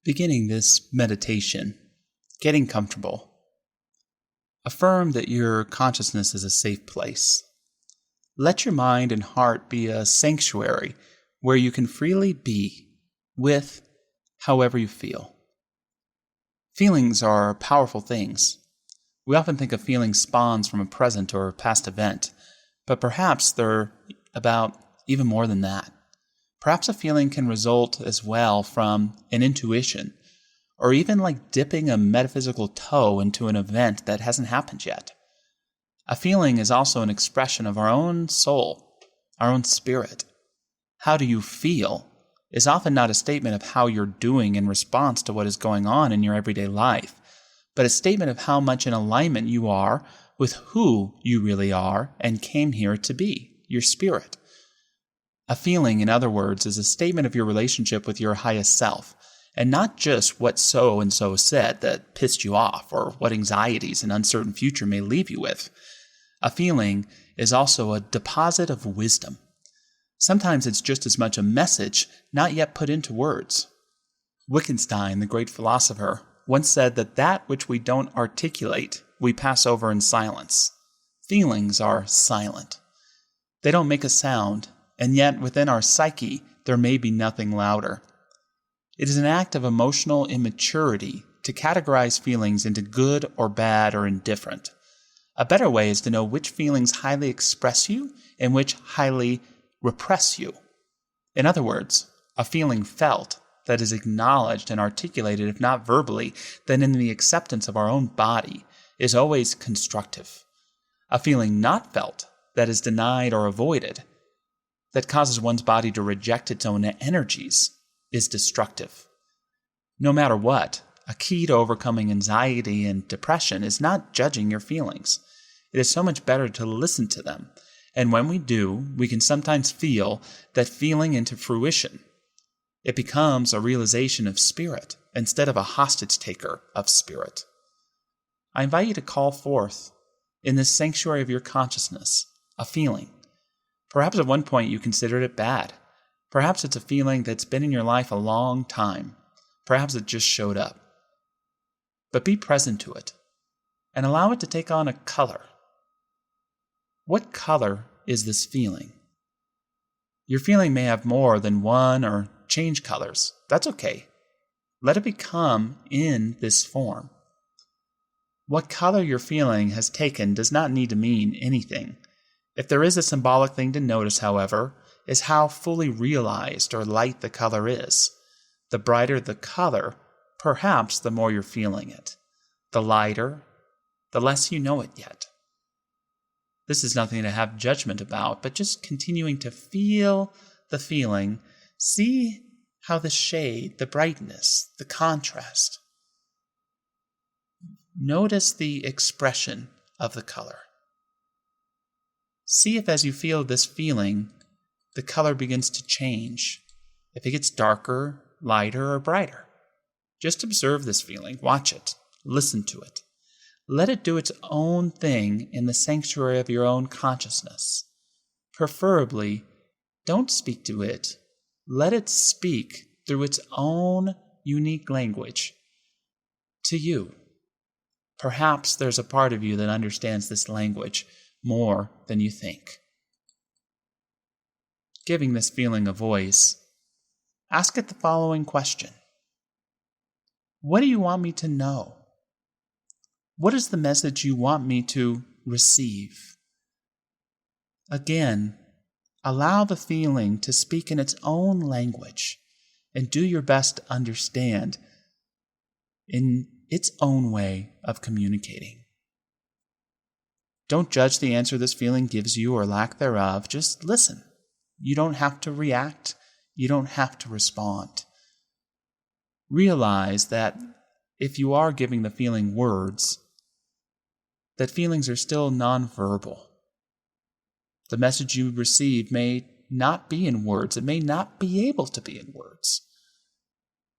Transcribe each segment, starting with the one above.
Beginning this meditation, getting comfortable. Affirm that your consciousness is a safe place. Let your mind and heart be a sanctuary where you can freely be with however you feel. Feelings are powerful things. We often think of feelings spawns from a present or past event, but perhaps they're about even more than that. Perhaps a feeling can result as well from an intuition, or even like dipping a metaphysical toe into an event that hasn't happened yet. A feeling is also an expression of our own soul, our own spirit. How do you feel is often not a statement of how you're doing in response to what is going on in your everyday life, but a statement of how much in alignment you are with who you really are and came here to be, your spirit. A feeling, in other words, is a statement of your relationship with your highest self, and not just what so-and-so said that pissed you off or what anxieties an uncertain future may leave you with. A feeling is also a deposit of wisdom. Sometimes it's just as much a message not yet put into words. Wittgenstein, the great philosopher, once said that which we don't articulate, we pass over in silence. Feelings are silent. They don't make a sound, and yet within our psyche there may be nothing louder. It is an act of emotional immaturity to categorize feelings into good or bad or indifferent. A better way is to know which feelings highly express you and which highly repress you. In other words, a feeling felt that is acknowledged and articulated, if not verbally, then in the acceptance of our own body, is always constructive. A feeling not felt that is denied or avoided, that causes one's body to reject its own energies, is destructive. No matter what, a key to overcoming anxiety and depression is not judging your feelings. It is so much better to listen to them, and when we do, we can sometimes feel that feeling into fruition. It becomes a realization of spirit instead of a hostage taker of spirit. I invite you to call forth, in this sanctuary of your consciousness, a feeling. Perhaps at one point you considered it bad. Perhaps it's a feeling that's been in your life a long time. Perhaps it just showed up. But be present to it and allow it to take on a color. What color is this feeling? Your feeling may have more than one or change colors. That's okay. Let it become in this form. What color your feeling has taken does not need to mean anything. If there is a symbolic thing to notice, however, is how fully realized or light the color is. The brighter the color, perhaps the more you're feeling it. The lighter, the less you know it yet. This is nothing to have judgment about, but just continuing to feel the feeling, see how the shade, the brightness, the contrast. Notice the expression of the color. See if as you feel this feeling, the color begins to change. If it gets darker, lighter, or brighter. Just observe this feeling, watch it, listen to it. Let it do its own thing in the sanctuary of your own consciousness. Preferably, don't speak to it. Let it speak through its own unique language to you. Perhaps there's a part of you that understands this language more than you think. Giving this feeling a voice, ask it the following question. What do you want me to know? What is the message you want me to receive? Again, allow the feeling to speak in its own language and do your best to understand in its own way of communicating. Don't judge the answer this feeling gives you or lack thereof. Just listen. You don't have to react. You don't have to respond. Realize that if you are giving the feeling words, that feelings are still nonverbal. The message you receive may not be in words. It may not be able to be in words.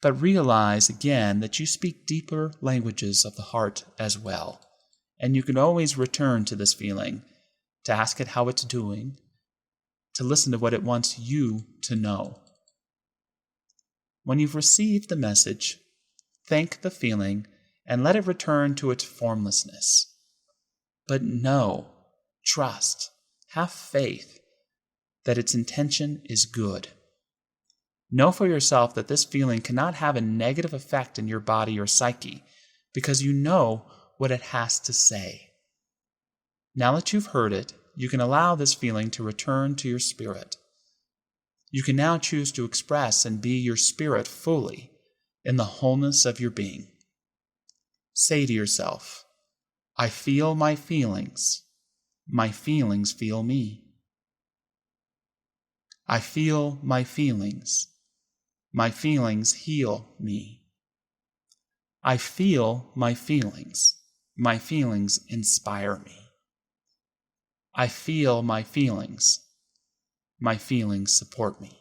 But realize again that you speak deeper languages of the heart as well. And you can always return to this feeling, to ask it how it's doing, to listen to what it wants you to know. When you've received the message, Thank the feeling and let it return to its formlessness. But know, trust, have faith that its intention is good. Know for yourself that this feeling cannot have a negative effect in your body or psyche because you know what it has to say. Now that you've heard it, you can allow this feeling to return to your spirit. You can now choose to express and be your spirit fully in the wholeness of your being. Say to yourself, I feel my feelings feel me. I feel my feelings heal me. I feel my feelings inspire me. I feel my feelings support me.